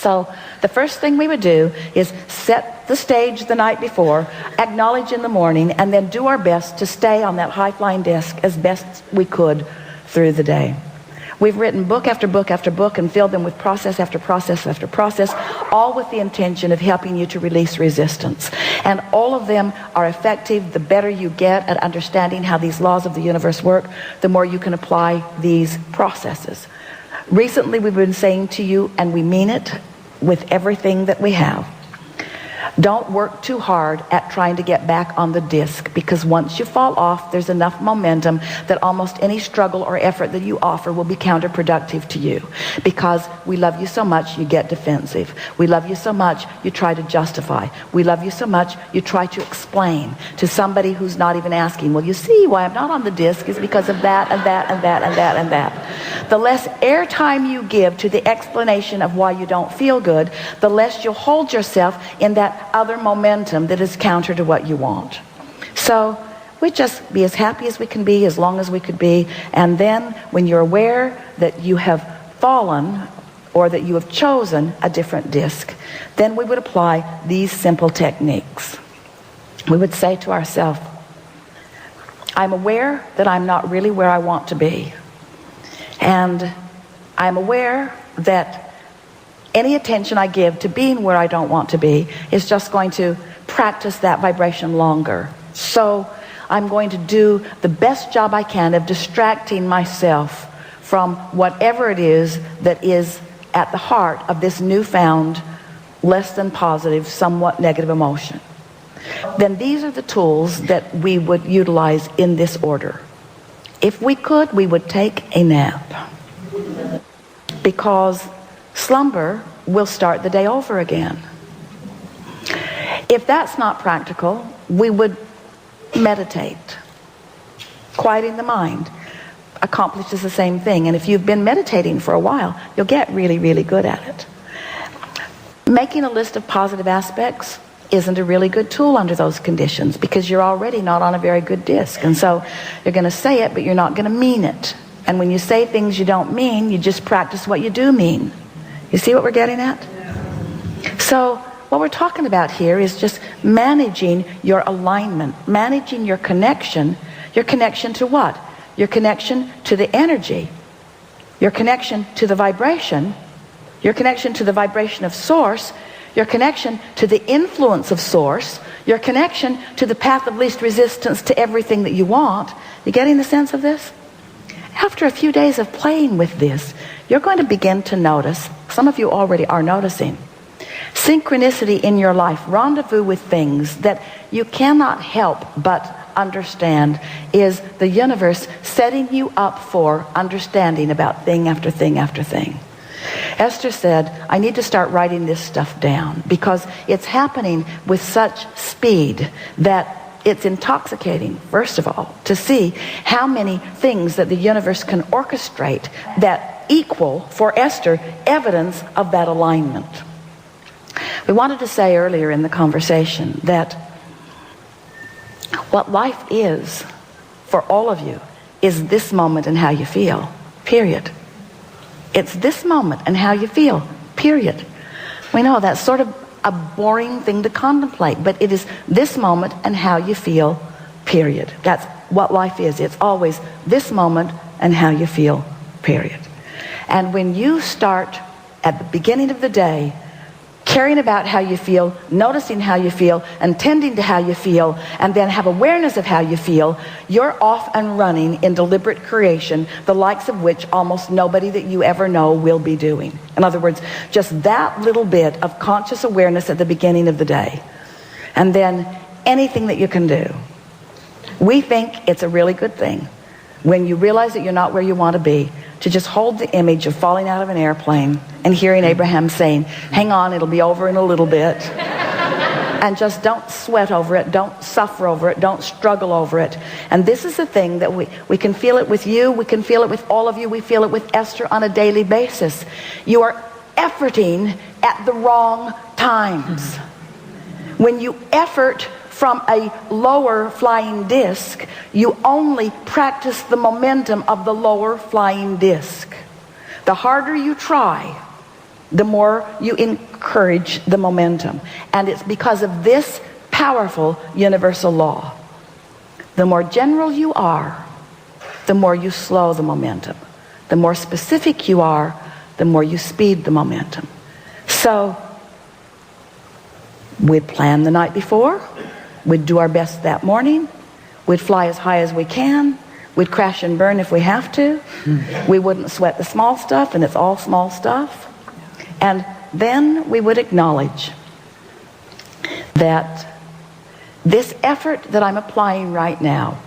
So the first thing we would do is set the stage the night before, acknowledge in the morning, and then do our best to stay on that high-flying disc as best we could through the day. We've written book after book after book and filled them with process after process after process, all with the intention of helping you to release resistance. And all of them are effective. The better you get at understanding how these laws of the universe work, the more you can apply these processes. Recently, we've been saying to you, and we mean it with everything that we have, don't work too hard at trying to get back on the disc, because once you fall off, there's enough momentum that almost any struggle or effort that you offer will be counterproductive to you. Because we love you so much, you get defensive. We love you so much, you try to justify. We love you so much, you try to explain to somebody who's not even asking. Well, you see, why I'm not on the disc is because of that and that and that and that and that. The less airtime you give to the explanation of why you don't feel good, the less you'll hold yourself in that other momentum that is counter to what you want. So we just be as happy as we can be, as long as we could be, and then when you're aware that you have fallen or that you have chosen a different disc, then we would apply these simple techniques. We would say to ourselves, I'm aware that I'm not really where I want to be, and I'm aware that any attention I give to being where I don't want to be is just going to practice that vibration longer. So I'm going to do the best job I can of distracting myself from whatever it is that is at the heart of this newfound, less than positive, somewhat negative emotion. Then these are the tools that we would utilize in this order. If we could, we would take a nap, because slumber will start the day over again. If that's not practical, we would meditate. Quieting the mind accomplishes the same thing. And if you've been meditating for a while, you'll get really, really good at it. Making a list of positive aspects isn't a really good tool under those conditions, because you're already not on a very good disc. And so you're going to say it, but you're not going to mean it. And when you say things you don't mean, you just practice what you do mean. You see what we're getting at? So what we're talking about here is just managing your alignment, managing your connection. Your connection to what? Your connection to the energy, your connection to the vibration, your connection to the vibration of source, your connection to the influence of source, your connection to the path of least resistance to everything that you want. You getting the sense of this? After a few days of playing with this, you're going to begin to notice, some of you already are noticing, synchronicity in your life, rendezvous with things that you cannot help but understand is the universe setting you up for understanding about thing after thing after thing. Esther said, I need to start writing this stuff down, because it's happening with such speed that it's intoxicating, first of all, to see how many things that the universe can orchestrate that equal, for Esther, evidence of that alignment. We wanted to say earlier in the conversation that what life is for all of you is this moment and how you feel, period. It's this moment and how you feel, period. We know that's sort of a boring thing to contemplate, but it is this moment and how you feel, period. That's what life is. It's always this moment and how you feel, period. And when you start at the beginning of the day caring about how you feel, noticing how you feel, and tending to how you feel, and then have awareness of how you feel, you're off and running in deliberate creation, the likes of which almost nobody that you ever know will be doing. In other words, just that little bit of conscious awareness at the beginning of the day, and then anything that you can do. We think it's a really good thing when you realize that you're not where you want to be, to just hold the image of falling out of an airplane and hearing Abraham saying, hang on, it'll be over in a little bit. And just don't sweat over it, don't suffer over it, don't struggle over it. And this is the thing that we can feel it with you, we can feel it with all of you, we feel it with Esther on a daily basis. You are efforting at the wrong times. When you effort from a lower flying disc, you only practice the momentum of the lower flying disc. The harder you try, the more you encourage the momentum. And it's because of this powerful universal law. The more general you are, the more you slow the momentum. The more specific you are, the more you speed the momentum. So we'd plan the night before, we'd do our best that morning, we'd fly as high as we can, we'd crash and burn if we have to, we wouldn't sweat the small stuff, and it's all small stuff. And then we would acknowledge that this effort that I'm applying right now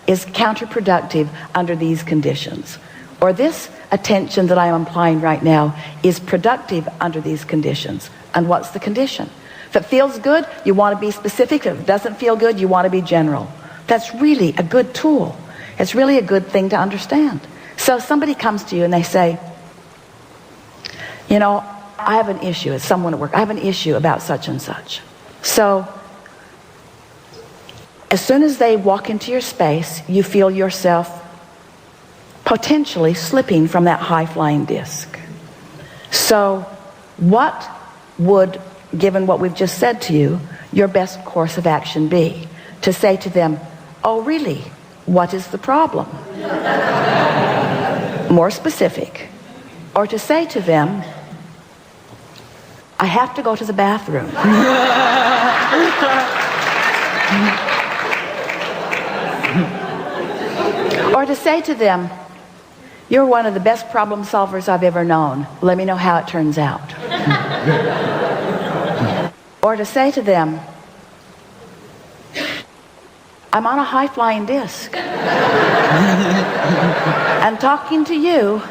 is counterproductive under these conditions. Or this attention that I am applying right now is productive under these conditions. And what's the condition? If it feels good, you want to be specific. If it doesn't feel good, you want to be general. That's really a good tool. It's really a good thing to understand. So somebody comes to you and they say, you know, I have an issue. It's someone at work. I have an issue about such and such. So as soon as they walk into your space, you feel yourself potentially slipping from that high-flying disc. So what would, given what we've just said to you, your best course of action be? To say to them, oh really, what is the problem? More specific. Or to say to them, I have to go to the bathroom. Or to say to them, you're one of the best problem solvers I've ever known. Let me know how it turns out. Or to say to them, I'm on a high-flying disc. And talking to you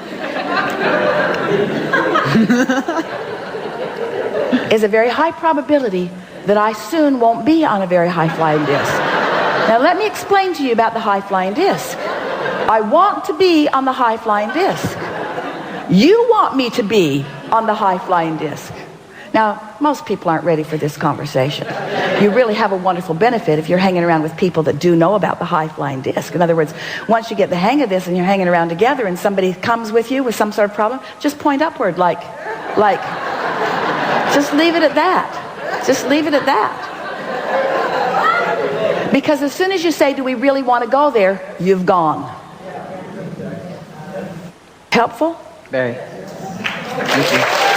is a very high probability that I soon won't be on a very high-flying disc. Now let me explain to you about the high-flying disc. I want to be on the high-flying disc. You want me to be on the high-flying disc. Now, most people aren't ready for this conversation. You really have a wonderful benefit if you're hanging around with people that do know about the high-flying disc. In other words, once you get the hang of this and you're hanging around together and somebody comes with you with some sort of problem, just point upward like, just leave it at that. Just leave it at that. Because as soon as you say, do we really want to go there, you've gone. Helpful? Very. Thank you.